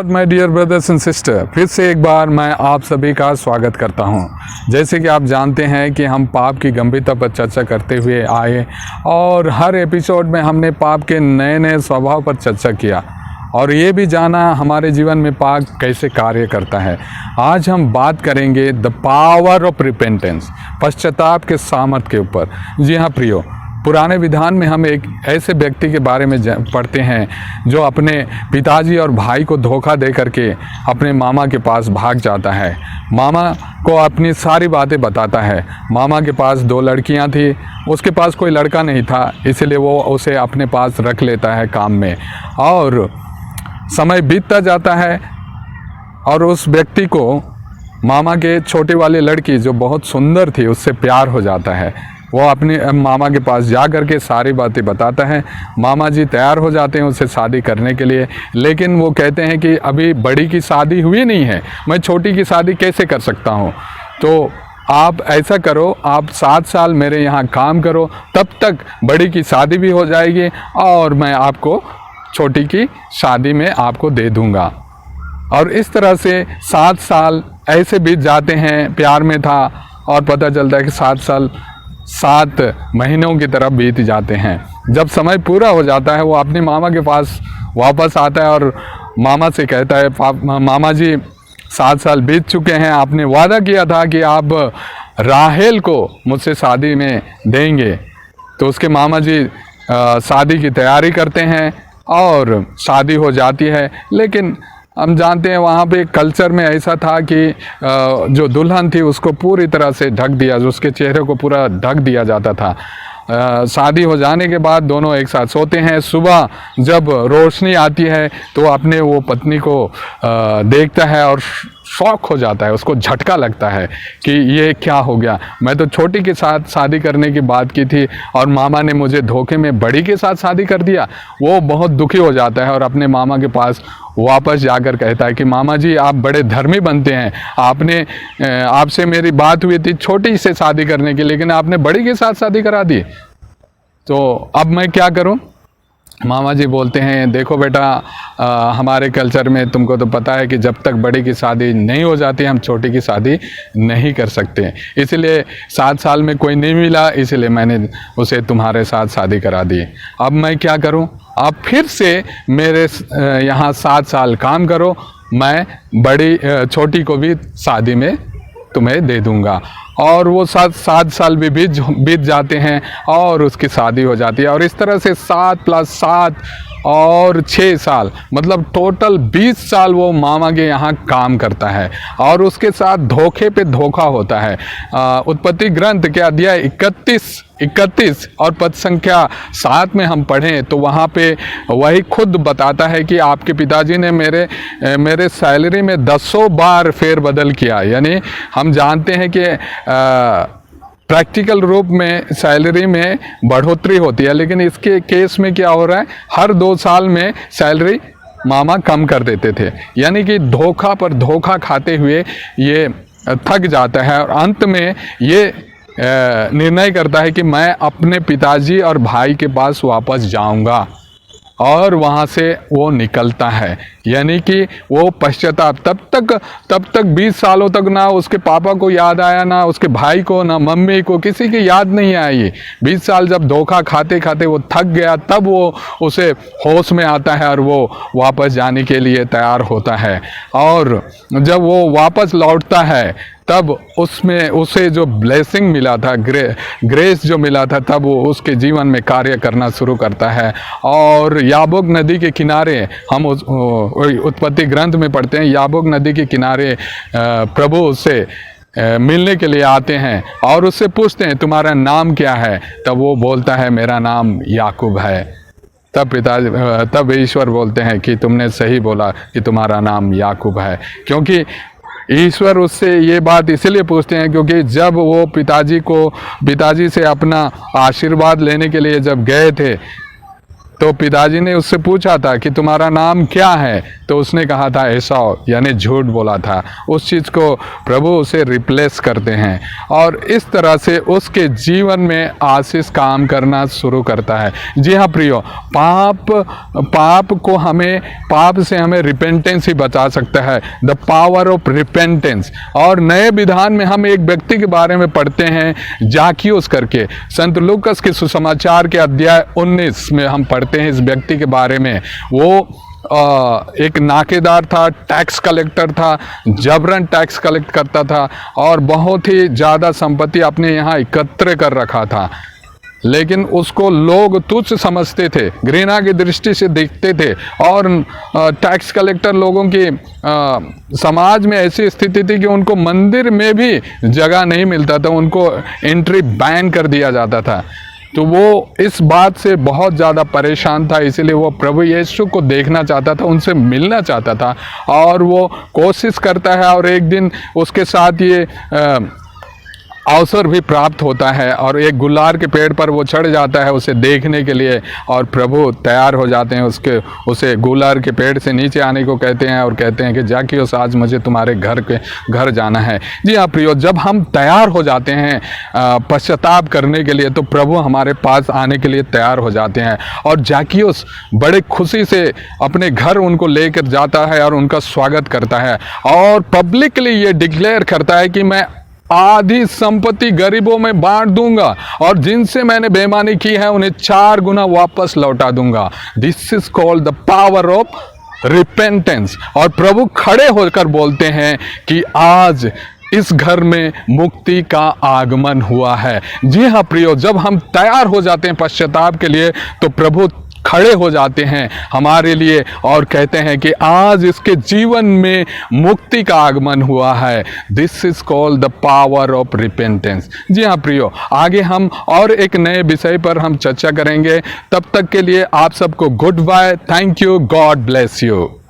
Lord my dear brothers and sister, फिर से एक बार मैं आप सभी का स्वागत करता हूं। जैसे कि आप जानते हैं कि हम पाप की गंभीरता पर चर्चा करते हुए आए और हर एपिसोड में हमने पाप के नए नए स्वभाव पर चर्चा किया और ये भी जाना हमारे जीवन में पाप कैसे कार्य करता है। आज हम बात करेंगे द पावर ऑफ रिपेंटेंस, पश्चाताप के सामर्थ्य के ऊपर। जी हाँ प्रियो, पुराने विधान में हम एक ऐसे व्यक्ति के बारे में पढ़ते हैं जो अपने पिताजी और भाई को धोखा दे करके अपने मामा के पास भाग जाता है। मामा को अपनी सारी बातें बताता है। मामा के पास 2 लड़कियां थी, उसके पास कोई लड़का नहीं था, इसलिए वो उसे अपने पास रख लेता है काम में। और समय बीतता जाता है और उस व्यक्ति को मामा के छोटे वाली लड़की जो बहुत सुंदर थी उससे प्यार हो जाता है। वो अपने मामा के पास जा कर के सारी बातें बताता है। मामा जी तैयार हो जाते हैं उससे शादी करने के लिए, लेकिन वो कहते हैं कि अभी बड़ी की शादी हुई नहीं है, मैं छोटी की शादी कैसे कर सकता हूँ। तो आप ऐसा करो, आप 7 साल मेरे यहाँ काम करो, तब तक बड़ी की शादी भी हो जाएगी और मैं आपको छोटी की शादी में आपको दे दूँगा। और इस तरह से 7 साल ऐसे बीत जाते हैं, प्यार में था और पता चलता है कि 7 साल 7 महीनों की तरफ बीत जाते हैं। जब समय पूरा हो जाता है वो अपने मामा के पास वापस आता है और मामा से कहता है, मामा जी 7 साल बीत चुके हैं, आपने वादा किया था कि आप राहेल को मुझसे शादी में देंगे। तो उसके मामा जी शादी की तैयारी करते हैं और शादी हो जाती है। लेकिन हम जानते हैं वहाँ पे कल्चर में ऐसा था कि जो दुल्हन थी उसको पूरी तरह से ढक दिया, जो उसके चेहरे को पूरा ढक दिया जाता था। शादी हो जाने के बाद दोनों एक साथ सोते हैं। सुबह जब रोशनी आती है तो अपने वो पत्नी को देखता है और शौक हो जाता है, उसको झटका लगता है कि ये क्या हो गया, मैं तो छोटी के साथ शादी करने की बात की थी और मामा ने मुझे धोखे में बड़ी के साथ शादी कर दिया। वो बहुत दुखी हो जाता है और अपने मामा के पास वापस जाकर कहता है कि मामा जी आप बड़े धर्मी बनते हैं, आपसे मेरी बात हुई थी छोटी से शादी करने की, लेकिन आपने बड़ी के साथ शादी करा दी, तो अब मैं क्या करूं। मामा जी बोलते हैं, देखो बेटा, हमारे कल्चर में तुमको तो पता है कि जब तक बड़ी की शादी नहीं हो जाती हम छोटी की शादी नहीं कर सकते, इसलिए 7 साल में कोई नहीं मिला, इसलिए मैंने उसे तुम्हारे साथ शादी करा दी। अब मैं क्या करूं, आप फिर से मेरे यहाँ 7 साल काम करो, मैं छोटी को भी शादी में तुम्हें दे दूंगा। और वो 7 साल भी बीत जाते हैं और उसकी शादी हो जाती है। और इस तरह से 7 + 7 और 6 साल, मतलब टोटल 20 साल वो मामा के यहाँ काम करता है और उसके साथ धोखे पे धोखा होता है। उत्पत्ति ग्रंथ के अध्याय 31 और पद संख्या 7 में हम पढ़ें तो वहाँ पे वही खुद बताता है कि आपके पिताजी ने मेरे सैलरी में 10 बार फेरबदल किया। यानी हम जानते हैं कि प्रैक्टिकल रूप में सैलरी में बढ़ोतरी होती है, लेकिन इसके केस में क्या हो रहा है, हर 2 साल में सैलरी मामा कम कर देते थे। यानी कि धोखा पर धोखा खाते हुए ये थक जाता है और अंत में ये निर्णय करता है कि मैं अपने पिताजी और भाई के पास वापस जाऊंगा और वहाँ से वो निकलता है। यानी कि वो पश्चाताप तब तक 20 सालों तक ना उसके पापा को याद आया, ना उसके भाई को, ना मम्मी को, किसी की याद नहीं आई। 20 साल जब धोखा खाते खाते वो थक गया, तब वो उसे होश में आता है और वो वापस जाने के लिए तैयार होता है। और जब वो वापस लौटता है तब उसमें उसे जो ब्लेसिंग मिला था, ग्रेस जो मिला था, तब वो उसके जीवन में कार्य करना शुरू करता है। और याबोक नदी के किनारे, हम उत्पत्ति ग्रंथ में पढ़ते हैं, याबोक नदी के किनारे प्रभु उससे मिलने के लिए आते हैं और उससे पूछते हैं तुम्हारा नाम क्या है। तब वो बोलता है मेरा नाम याकूब है। तब ईश्वर बोलते हैं कि तुमने सही बोला कि तुम्हारा नाम याकूब है। क्योंकि ईश्वर उससे ये बात इसलिए पूछते हैं क्योंकि जब वो पिताजी से अपना आशीर्वाद लेने के लिए जब गए थे तो पिताजी ने उससे पूछा था कि तुम्हारा नाम क्या है, तो उसने कहा था एसाव, यानी झूठ बोला था। उस चीज़ को प्रभु उसे रिप्लेस करते हैं और इस तरह से उसके जीवन में आशीष काम करना शुरू करता है। जी हाँ प्रियो, पाप से हमें रिपेंटेंस ही बचा सकता है, द पावर ऑफ रिपेंटेंस। और नए विधान में हम एक व्यक्ति के बारे में पढ़ते हैं जाकियुस करके। संत लूकस के सुसमाचार के अध्याय 19 में हम पढ़ते हैं इस व्यक्ति के बारे में। वो एक नाकेदार था, टैक्स कलेक्टर था, जबरन टैक्स कलेक्ट करता था और बहुत ही ज़्यादा संपत्ति अपने यहाँ एकत्र कर रखा था। लेकिन उसको लोग तुच्छ समझते थे, घृणा की दृष्टि से देखते थे और टैक्स कलेक्टर लोगों की समाज में ऐसी स्थिति थी कि उनको मंदिर में भी जगह नहीं मिलता था, उनको एंट्री बैन कर दिया जाता था। तो वो इस बात से बहुत ज़्यादा परेशान था, इसीलिए वो प्रभु यीशु को देखना चाहता था, उनसे मिलना चाहता था और वो कोशिश करता है और एक दिन उसके साथ ये अवसर भी प्राप्त होता है और एक गुलार के पेड़ पर वो चढ़ जाता है उसे देखने के लिए और प्रभु तैयार हो जाते हैं उसे गुलार के पेड़ से नीचे आने को कहते हैं और कहते हैं कि जाकियुस आज मुझे तुम्हारे घर जाना है। जी हाँ प्रियो, जब हम तैयार हो जाते हैं पश्चाताप करने के लिए तो प्रभु हमारे पास आने के लिए तैयार हो जाते हैं और जाकियुस बड़े खुशी से अपने घर उनको लेकर जाता है और उनका स्वागत करता है और पब्लिकली ये डिक्लेयर करता है कि मैं आधी संपत्ति गरीबों में बांट दूंगा और जिनसे मैंने बेईमानी की है उन्हें 4 गुना वापस लौटा दूंगा। This is called the power of repentance. और प्रभु खड़े होकर बोलते हैं कि आज इस घर में मुक्ति का आगमन हुआ है। जी हाँ प्रियो, जब हम तैयार हो जाते हैं पश्चाताप के लिए तो प्रभु खड़े हो जाते हैं हमारे लिए और कहते हैं कि आज इसके जीवन में मुक्ति का आगमन हुआ है। This is called the power of repentance. जी हाँ प्रियो, आगे हम और एक नए विषय पर हम चर्चा करेंगे। तब तक के लिए आप सबको good bye, thank you, God bless you.